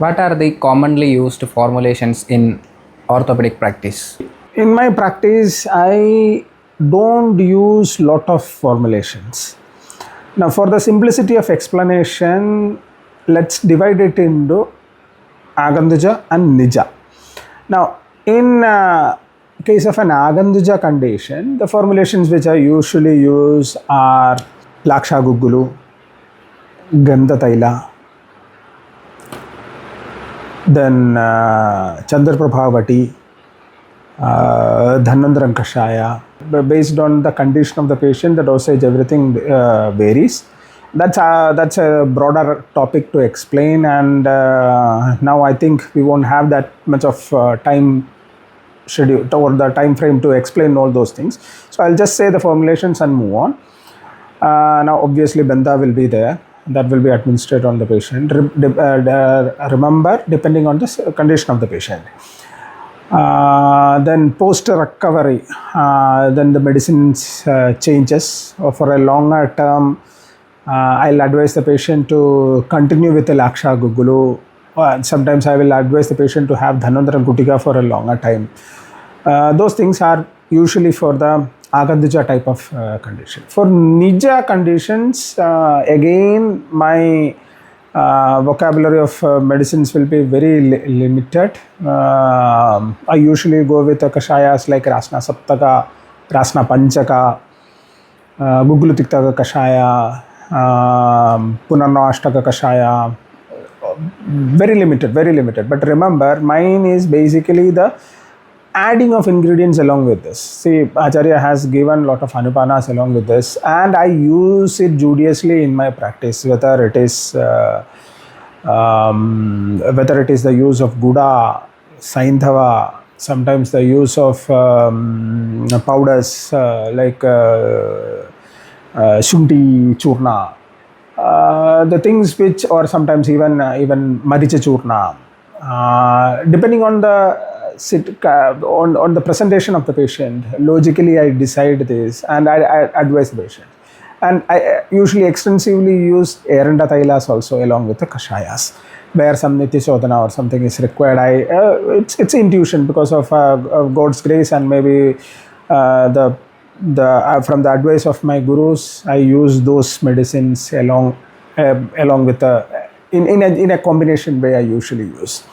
What are the commonly used formulations in orthopedic practice? In my practice, I don't use lot of formulations. Now, for the simplicity of explanation, let's divide it into Agandhuja and Nija. Now, in case of an Agandhuja condition, the formulations which I usually use are Laksha Guggulu, Gandha Taila, then Chandraprabhavati, Dhanvantaram Kashaya. Based on the condition of the patient, the dosage, everything varies. That's a broader topic to explain, and now I think we won't have that much of time schedule or the time frame to explain all those things. So I'll just say the formulations and move on. Now, obviously, Benda will be there. That will be administered on the patient. Remember, depending on the condition of the patient. Then post recovery, then the medicines changes. For a longer term, I'll advise the patient to continue with the Laksha Guggulu. Sometimes I will advise the patient to have Dhanvantaram Gutika for a longer time. Those things are usually for the Agandhuja type of condition. For Nija conditions, again, my vocabulary of medicines will be very limited. I usually go with kashayas like Rasna Saptaka, Rasna Panchaka, Guggulu Tiktaka Kashaya, Punarna Ashtaka Kashaya. Very limited. But remember, mine is basically the adding of ingredients along with this. See, Acharya has given a lot of anupanas along with this, and I use it judiciously in my practice, whether it is the use of Guda, Saindhava, sometimes the use of powders like Shunti Churna, the things which, or sometimes even Maricha Churna, depending on the on the presentation of the patient, logically I decide this and I advise the patient. And I usually extensively use Eranda Thailas also along with the Kashayas, where some Nitya Shodhana or something is required. It's intuition because of God's grace, and maybe from the advice of my gurus, I use those medicines along with in a combination way I usually use.